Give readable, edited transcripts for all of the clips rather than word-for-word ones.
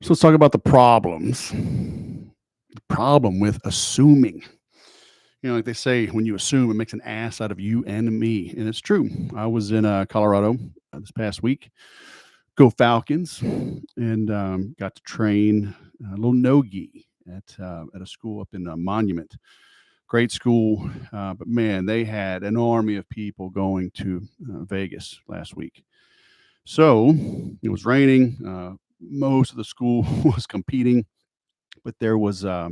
So let's talk about the problems. The problem with assuming. Like they say, when you assume, it makes an ass out of you and me. And it's true. I was in Colorado this past week. Go Falcons. And got to train a little no-gi at a school up in Monument. Great school. But man, they had an army of people going to Vegas last week. So it was raining. Most of the school was competing, but I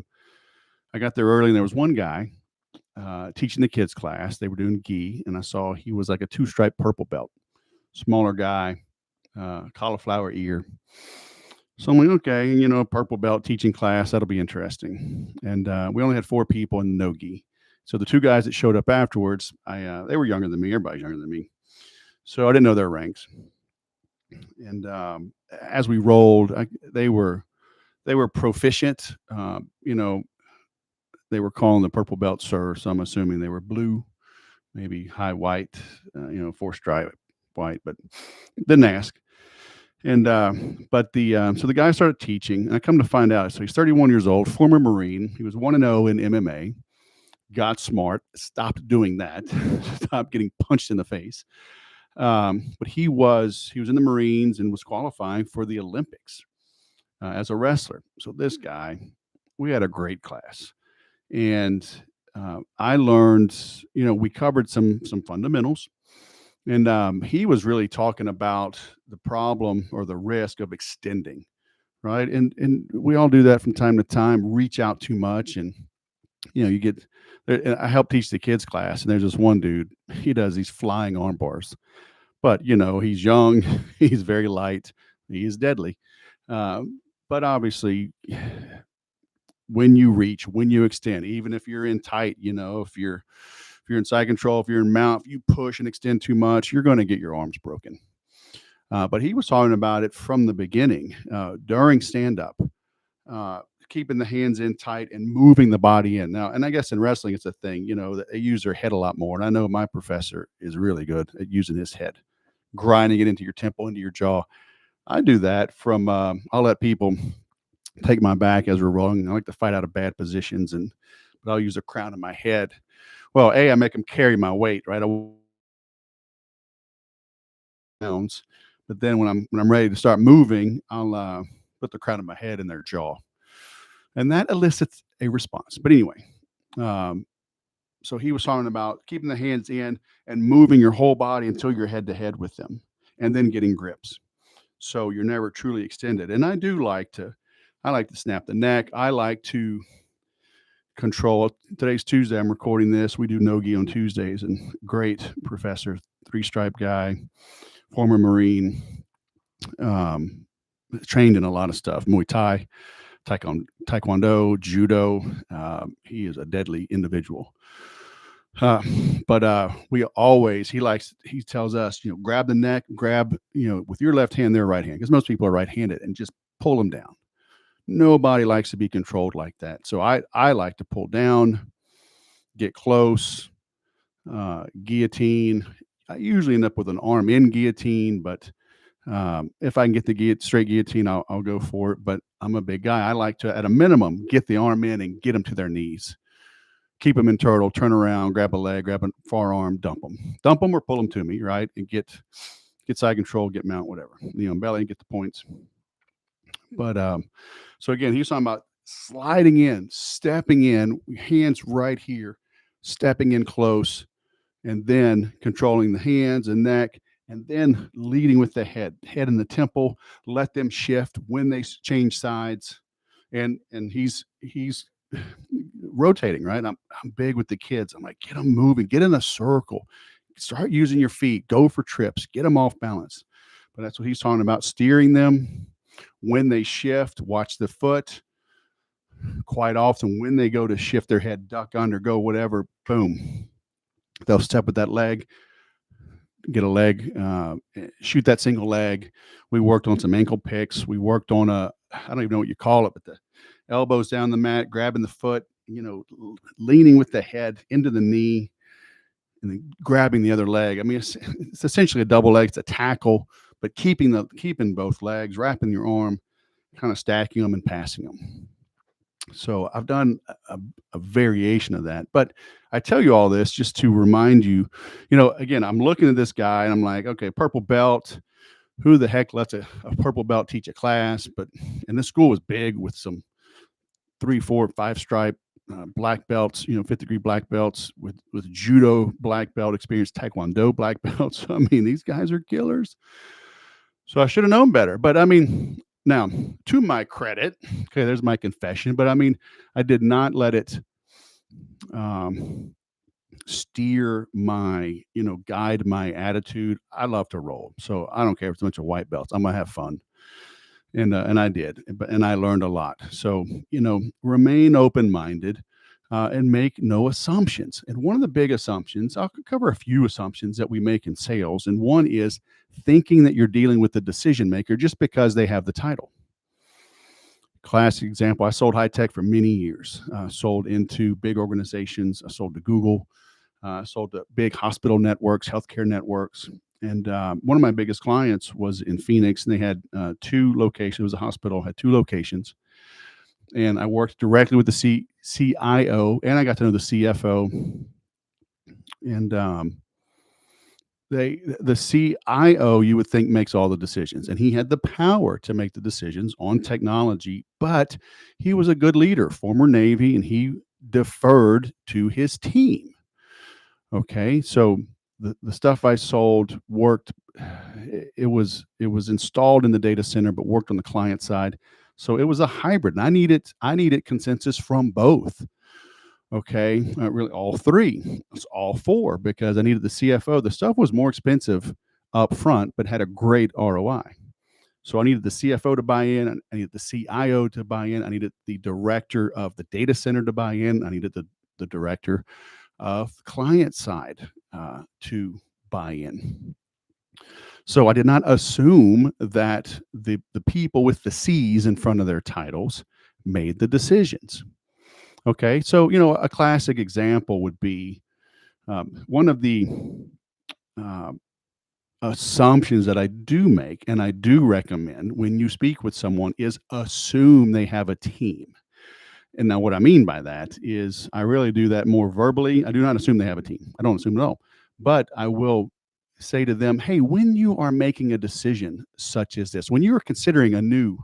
got there early, and there was one guy teaching the kids class. They were doing gi, and I saw he was like a two-stripe purple belt, smaller guy, cauliflower ear. So I'm like, okay, purple belt teaching class, that'll be interesting. And we only had four people in the no gi. So the two guys that showed up afterwards, they were younger than me. Everybody's younger than me, so I didn't know their ranks. And as we rolled, they were proficient. They were calling the purple belt sir, so I'm assuming they were blue, maybe high white, four stripe white, but didn't ask. And but the guy started teaching, and I come to find out, so he's 31 years old, former Marine. He was 1-0 in MMA. Got smart, stopped doing that, stopped getting punched in the face. But he was in the Marines and was qualifying for the Olympics as a wrestler. So this guy, we had a great class, and I learned. We covered some fundamentals, and he was really talking about the problem or the risk of extending, right? And we all do that from time to time. Reach out too much, and you get. I help teach the kids class, and there's this one dude. He does these flying arm bars, but he's young, he's very light, he is deadly. But obviously, when you reach, when you extend, even if you're in tight, if you're in side control, if you're in mount, if you push and extend too much, you're going to get your arms broken. But he was talking about it from the beginning, during stand up, keeping the hands in tight and moving the body in. Now, and I guess in wrestling, it's a thing, that they use their head a lot more. And I know my professor is really good at using his head, grinding it into your temple, into your jaw. I do that I'll let people take my back as we're rolling. I like to fight out of bad positions, but I'll use the crown of my head. Well, I make them carry my weight, right? Pounds, but then when I'm ready to start moving, I'll put the crown of my head in their jaw, and that elicits a response. But anyway, um, so he was talking about keeping the hands in and moving your whole body until you're head to head with them, and then getting grips. So you're never truly extended. And I like to snap the neck. I like to control. Today's Tuesday. I'm recording this. We do no-gi on Tuesdays, and great professor, three-stripe guy, former Marine, um, trained in a lot of stuff, Muay Thai, Taekwondo, Judo. He is a deadly individual. Uh, but he tells us, grab the neck, with your left hand, their right hand, because most people are right-handed, and just pull them down. Nobody likes to be controlled like that. So I like to pull down, get close, guillotine. I usually end up with an arm in guillotine, but if I can get the straight guillotine, I'll go for it. But I'm a big guy. I like to, at a minimum, get the arm in and get them to their knees. Keep them in turtle, turn around, grab a leg, grab a forearm, dump them or pull them to me, right? And get side control, get mount, whatever. Belly, get the points. But so again, he's talking about sliding in, stepping in, hands right here, stepping in close, and then controlling the hands and neck, and then leading with the head in the temple. Let them shift when they change sides, and he's rotating, right? I'm big with the kids. I'm like, get them moving, get in a circle, start using your feet, go for trips, get them off balance. But that's what he's talking about, steering them when they shift. Watch the foot. Quite often when they go to shift their head, duck under, go whatever, boom, they'll step with that leg, get a leg, shoot that single leg. We worked on some ankle picks. We worked on I don't even know what you call it, but the elbows down the mat, grabbing the foot, leaning with the head into the knee, and then grabbing the other leg. I mean, it's essentially a double leg. It's a tackle, but keeping both legs, wrapping your arm, kind of stacking them and passing them. So I've done a variation of that. But I tell you all this just to remind you, again, I'm looking at this guy and I'm like, okay, purple belt. Who the heck lets a purple belt teach a class? And this school was big with some 3, 4, 5 stripe black belts, 5th-degree black belts with judo black belt experience, taekwondo black belts. I mean, these guys are killers. So I should have known better. But I mean, now to my credit, okay, there's my confession. But I mean, I did not let it steer my, guide my attitude. I love to roll, so I don't care if it's a bunch of white belts. I'm gonna have fun, and I did, and I learned a lot. So remain open minded. And make no assumptions. And one of the big assumptions, I'll cover a few assumptions that we make in sales. And one is thinking that you're dealing with the decision maker just because they have the title. Classic example, I sold high tech for many years, sold into big organizations. I sold to Google, sold to big hospital networks, healthcare networks. And one of my biggest clients was in Phoenix, and they had 2 locations. It was a hospital, had 2 locations. And I worked directly with the CIO, and I got to know the CFO. And the CIO, you would think, makes all the decisions, and he had the power to make the decisions on technology. But he was a good leader, former Navy, and he deferred to his team. Okay, so the stuff I sold worked. It was installed in the data center, but worked on the client side. So it was a hybrid, and I needed consensus from both. Okay, really all 3, it's all 4, because I needed the CFO. The stuff was more expensive up front, but had a great ROI. So I needed the CFO to buy in. I needed the CIO to buy in. I needed the director of the data center to buy in. I needed the director of client side to buy in. So I did not assume that the people with the C's in front of their titles made the decisions. Okay, so a classic example would be one of the assumptions that I do make and I do recommend when you speak with someone is assume they have a team. And now what I mean by that is I really do that more verbally. I do not assume they have a team. I don't assume at all. But I will say to them, hey, when you are making a decision such as this, when you are considering a new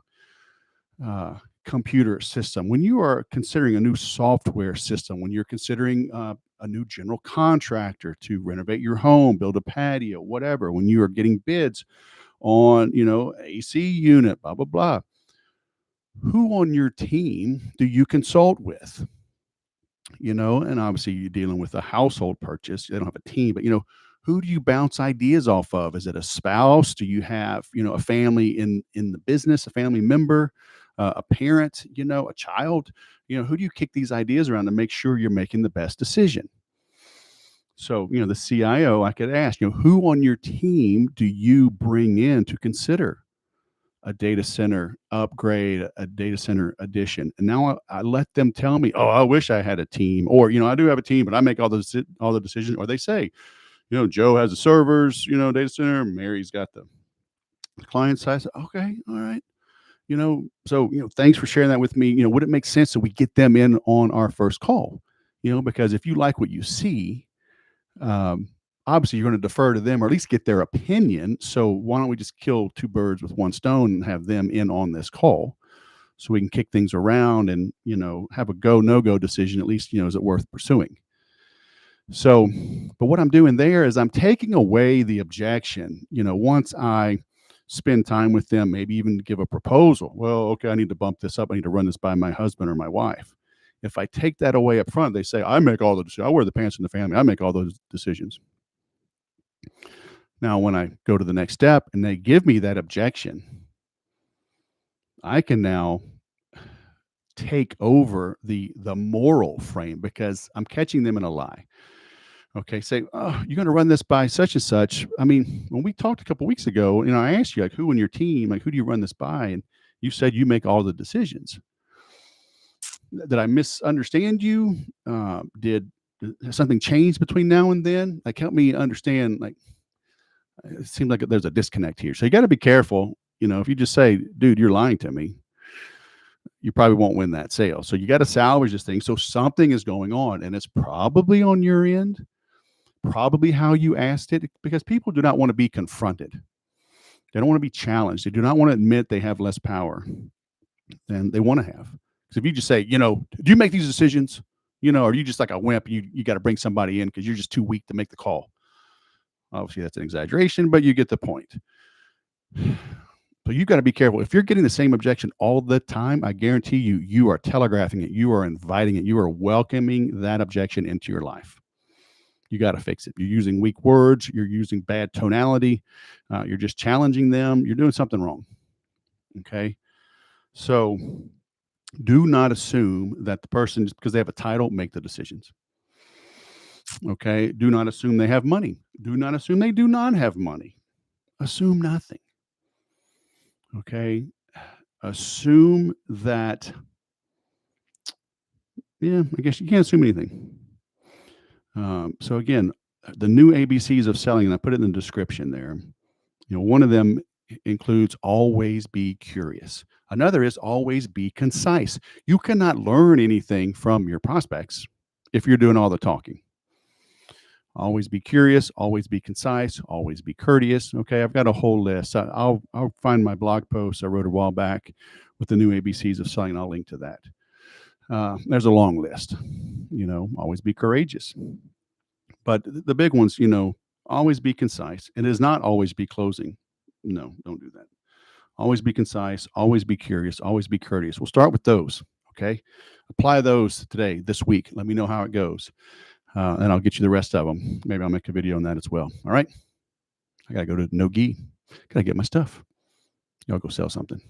computer system, when you are considering a new software system, when you're considering a new general contractor to renovate your home, build a patio, whatever, when you are getting bids on, AC unit, blah, blah, blah, who on your team do you consult with? And obviously you're dealing with a household purchase. They don't have a team, but who do you bounce ideas off of? Is it a spouse? Do you have, a family in the business, a family member, a parent, a child? Who do you kick these ideas around to make sure you're making the best decision? So, the CIO, I could ask, who on your team do you bring in to consider a data center upgrade, a data center addition? And now I let them tell me, oh, I wish I had a team, or, I do have a team, but I make all the decisions. Or they say, Joe has the servers, data center, Mary's got the client side. I said, okay, all right. So, thanks for sharing that with me. Would it make sense that we get them in on our first call? Because if you like what you see, obviously you're going to defer to them or at least get their opinion. So why don't we just kill 2 birds with 1 stone and have them in on this call so we can kick things around and, have a go, no go decision, at least, is it worth pursuing? So, but what I'm doing there is I'm taking away the objection, once I spend time with them, maybe even give a proposal. Well, okay, I need to bump this up. I need to run this by my husband or my wife. If I take that away up front, they say, I make all the decisions. I wear the pants in the family. I make all those decisions. Now, when I go to the next step and they give me that objection, I can now take over the moral frame because I'm catching them in a lie. Okay, say, oh, you're going to run this by such and such. I mean, when we talked a couple of weeks ago, I asked you, like, who in your team, like, who do you run this by? And you said you make all the decisions. Did I misunderstand you? Did something change between now and then? Like, help me understand. Like, it seems like there's a disconnect here. So you got to be careful. If you just say, dude, you're lying to me, you probably won't win that sale. So you got to salvage this thing. So something is going on, and it's probably on your end, probably how you asked it, because people do not want to be confronted. They don't want to be challenged. They do not want to admit they have less power than they want to have. Because if you just say, do you make these decisions? Or are you just like a wimp? You got to bring somebody in because you're just too weak to make the call. Obviously, that's an exaggeration, but you get the point. So you've got to be careful. If you're getting the same objection all the time, I guarantee you are telegraphing it. You are inviting it. You are welcoming that objection into your life. You got to fix it. You're using weak words. You're using bad tonality. You're just challenging them. You're doing something wrong. Okay. So do not assume that the person, just because they have a title, make the decisions. Okay. Do not assume they have money. Do not assume they do not have money. Assume nothing. Okay. Assume that, I guess you can't assume anything. So again, the new ABCs of selling, and I put it in the description there. One of them includes always be curious. Another is always be concise. You cannot learn anything from your prospects if you're doing all the talking. Always be curious, always be concise, always be courteous. Okay, I've got a whole list. I'll find my blog post I wrote a while back with the new ABCs of selling. I'll link to that. There's a long list. Always be courageous. But the big ones, always be concise. It is not always be closing. No, don't do that. Always be concise, always be curious, always be courteous. We'll start with those. Okay. Apply those today, this week. Let me know how it goes. And I'll get you the rest of them. Maybe I'll make a video on that as well. All right. I got to go to No Gi. Got to get my stuff. Y'all go sell something.